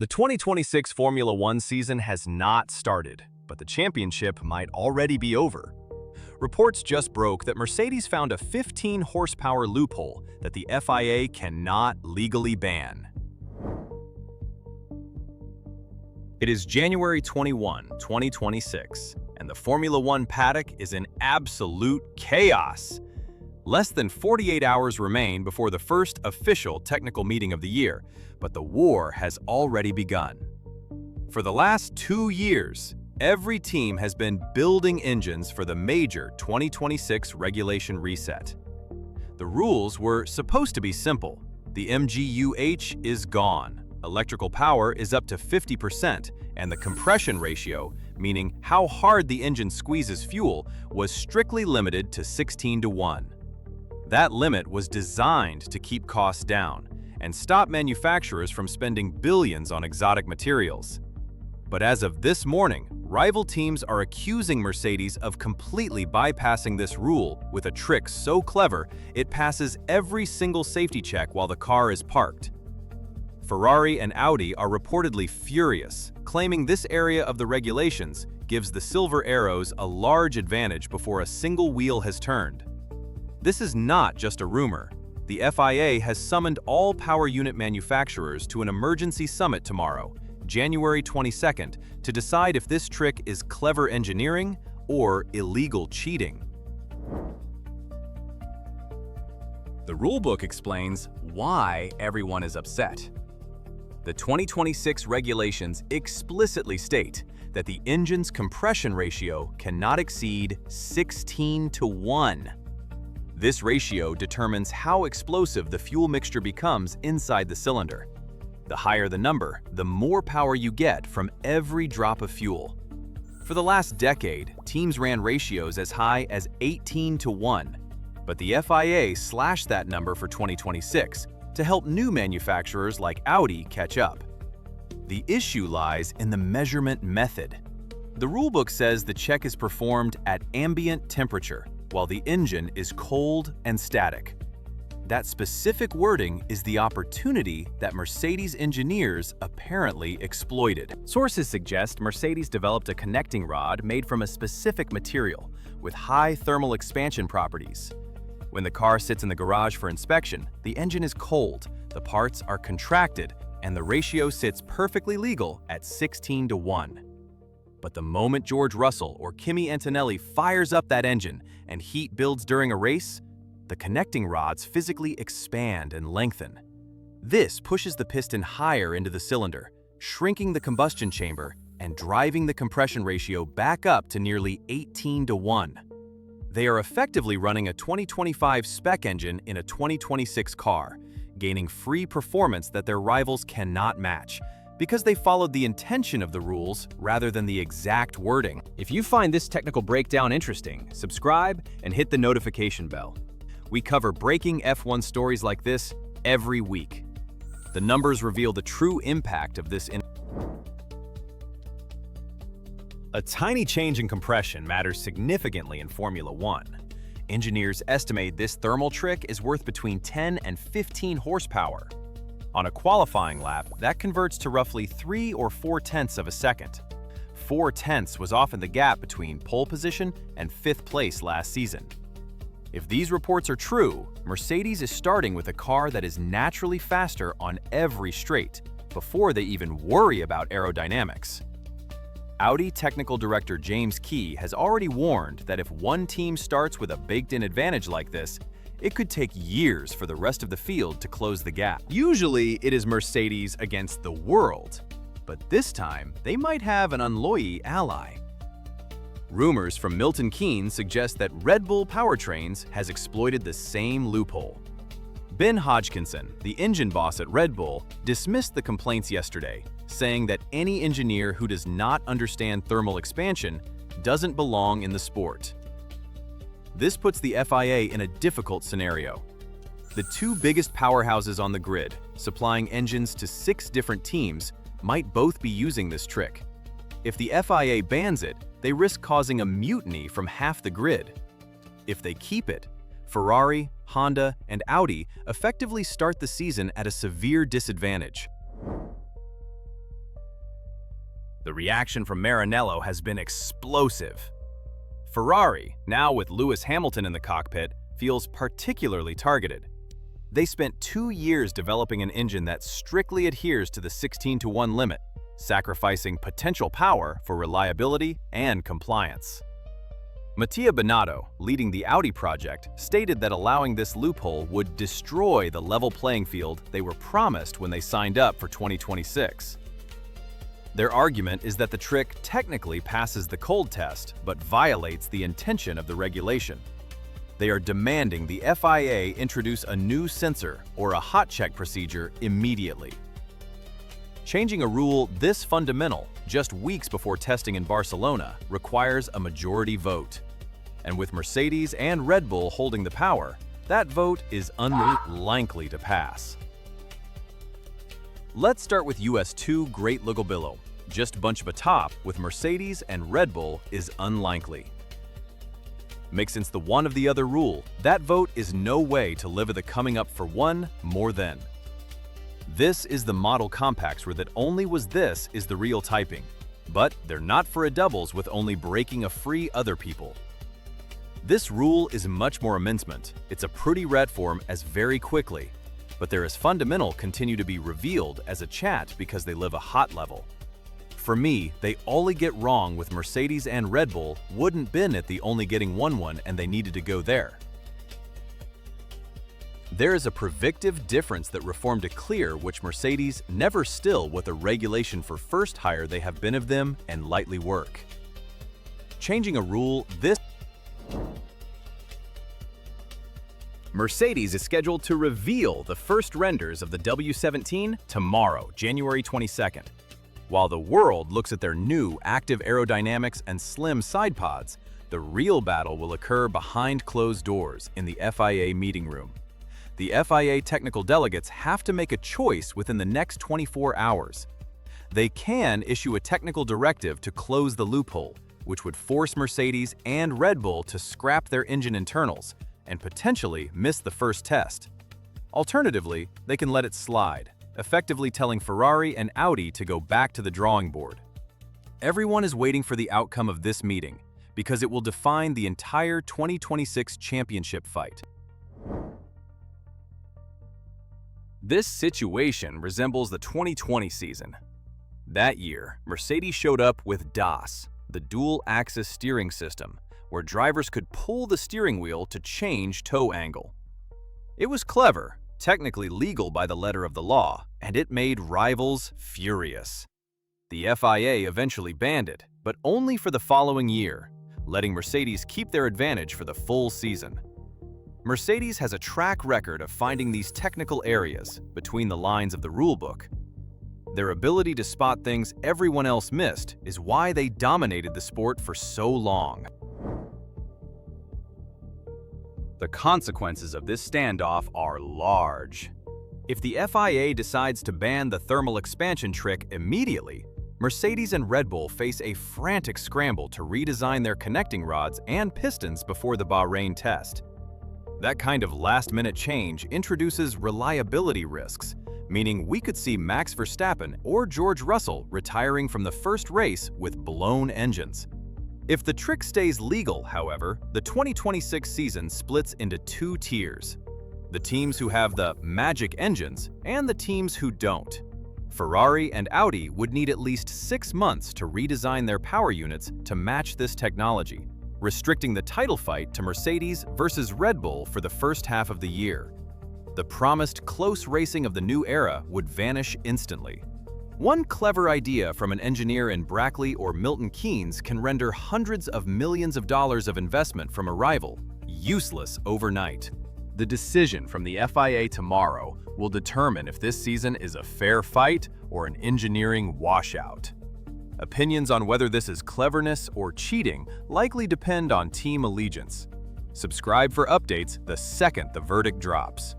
The 2026 Formula One season has not started, but the championship might already be over. Reports just broke that Mercedes found a 15-horsepower loophole that the FIA cannot legally ban. It is January 21, 2026, and the Formula One paddock is in absolute chaos. Less than 48 hours remain before the first official technical meeting of the year, but the war has already begun. For the last 2 years, every team has been building engines for the major 2026 regulation reset. The rules were supposed to be simple. The MGU-H is gone, electrical power is up to 50%, and the compression ratio, meaning how hard the engine squeezes fuel, was strictly limited to 16:1. That limit was designed to keep costs down and stop manufacturers from spending billions on exotic materials. But as of this morning, rival teams are accusing Mercedes of completely bypassing this rule with a trick so clever it passes every single safety check while the car is parked. Ferrari and Audi are reportedly furious, claiming this area of the regulations gives the Silver Arrows a large advantage before a single wheel has turned. This is not just a rumor. The FIA has summoned all power unit manufacturers to an emergency summit tomorrow, January 22nd, to decide if this trick is clever engineering or illegal cheating. The rulebook explains why everyone is upset. The 2026 regulations explicitly state that the engine's compression ratio cannot exceed 16:1. This ratio determines how explosive the fuel mixture becomes inside the cylinder. The higher the number, the more power you get from every drop of fuel. For the last decade, teams ran ratios as high as 18:1, but the FIA slashed that number for 2026 to help new manufacturers like Audi catch up. The issue lies in the measurement method. The rulebook says the check is performed at ambient temperature, while the engine is cold and static. That specific wording is the opportunity that Mercedes engineers apparently exploited. Sources suggest Mercedes developed a connecting rod made from a specific material with high thermal expansion properties. When the car sits in the garage for inspection, the engine is cold, the parts are contracted, and the ratio sits perfectly legal at 16:1. But the moment George Russell or Kimi Antonelli fires up that engine and heat builds during a race, the connecting rods physically expand and lengthen. This pushes the piston higher into the cylinder, shrinking the combustion chamber and driving the compression ratio back up to nearly 18:1. They are effectively running a 2025 spec engine in a 2026 car, gaining free performance that their rivals cannot match, because they followed the intention of the rules rather than the exact wording. If you find this technical breakdown interesting, subscribe and hit the notification bell. We cover breaking F1 stories like this every week. The numbers reveal the true impact of this. A tiny change in compression matters significantly in Formula One. Engineers estimate this thermal trick is worth between 10 and 15 horsepower. On a qualifying lap, that converts to roughly 3 or 4/10 of a second. 4/10 was often the gap between pole position and 5th place last season. If these reports are true, Mercedes is starting with a car that is naturally faster on every straight, before they even worry about aerodynamics. Audi technical director James Key has already warned that if one team starts with a baked-in advantage like this, it could take years for the rest of the field to close the gap. Usually, it is Mercedes against the world, but this time, they might have an unloyal ally. Rumors from Milton Keynes suggest that Red Bull Powertrains has exploited the same loophole. Ben Hodgkinson, the engine boss at Red Bull, dismissed the complaints yesterday, saying that any engineer who does not understand thermal expansion doesn't belong in the sport. This puts the FIA in a difficult scenario. The two biggest powerhouses on the grid, supplying engines to 6 different teams, might both be using this trick. If the FIA bans it, they risk causing a mutiny from half the grid. If they keep it, Ferrari, Honda, and Audi effectively start the season at a severe disadvantage. The reaction from Maranello has been explosive. Ferrari, now with Lewis Hamilton in the cockpit, feels particularly targeted. They spent 2 years developing an engine that strictly adheres to the 16-to-1 limit, sacrificing potential power for reliability and compliance. Mattia Binotto, leading the Audi project, stated that allowing this loophole would destroy the level playing field they were promised when they signed up for 2026. Their argument is that the trick technically passes the cold test, but violates the intention of the regulation. They are demanding the FIA introduce a new sensor or a hot check procedure immediately. Changing a rule this fundamental, just weeks before testing in Barcelona, requires a majority vote. And with Mercedes and Red Bull holding the power, that vote is unlikely to pass. Let's start with US 2 Great Lugobillo. Just bunch of a top with Mercedes and Red Bull is unlikely. Make sense the one of the other rule, that vote is no way to live at the coming up for one more than. This is the model compacts where that only was this is the real typing. But they're not for a doubles with only breaking a free other people. This rule is much more amendment. It's a pretty red form as very quickly, but there is fundamental continue to be revealed as a chat because they live a hot level. For me, they only get wrong with Mercedes and Red Bull wouldn't been at the only getting 1-1 and they needed to go there. There is a previctive difference that reformed to clear which Mercedes never still with a regulation for first hire they have been of them and lightly work. Changing a rule this Mercedes is scheduled to reveal the first renders of the W17 tomorrow, January 22nd. While the world looks at their new active aerodynamics and slim side pods, the real battle will occur behind closed doors in the FIA meeting room. The FIA technical delegates have to make a choice within the next 24 hours. They can issue a technical directive to close the loophole, which would force Mercedes and Red Bull to scrap their engine internals and potentially miss the first test. Alternatively, they can let it slide, effectively telling Ferrari and Audi to go back to the drawing board. Everyone is waiting for the outcome of this meeting because it will define the entire 2026 championship fight. This situation resembles the 2020 season. That year, Mercedes showed up with DAS, the dual-axis steering system, where drivers could pull the steering wheel to change toe angle. It was clever, technically legal by the letter of the law, and it made rivals furious. The FIA eventually banned it, but only for the following year, letting Mercedes keep their advantage for the full season. Mercedes has a track record of finding these technical areas between the lines of the rulebook. Their ability to spot things everyone else missed is why they dominated the sport for so long. The consequences of this standoff are large. If the FIA decides to ban the thermal expansion trick immediately, Mercedes and Red Bull face a frantic scramble to redesign their connecting rods and pistons before the Bahrain test. That kind of last-minute change introduces reliability risks, meaning we could see Max Verstappen or George Russell retiring from the first race with blown engines. If the trick stays legal, however, the 2026 season splits into 2 tiers. The teams who have the magic engines and the teams who don't. Ferrari and Audi would need at least 6 months to redesign their power units to match this technology, restricting the title fight to Mercedes versus Red Bull for the first half of the year. The promised close racing of the new era would vanish instantly. One clever idea from an engineer in Brackley or Milton Keynes can render hundreds of millions of dollars of investment from a rival useless overnight. The decision from the FIA tomorrow will determine if this season is a fair fight or an engineering washout. Opinions on whether this is cleverness or cheating likely depend on team allegiance. Subscribe for updates the second the verdict drops.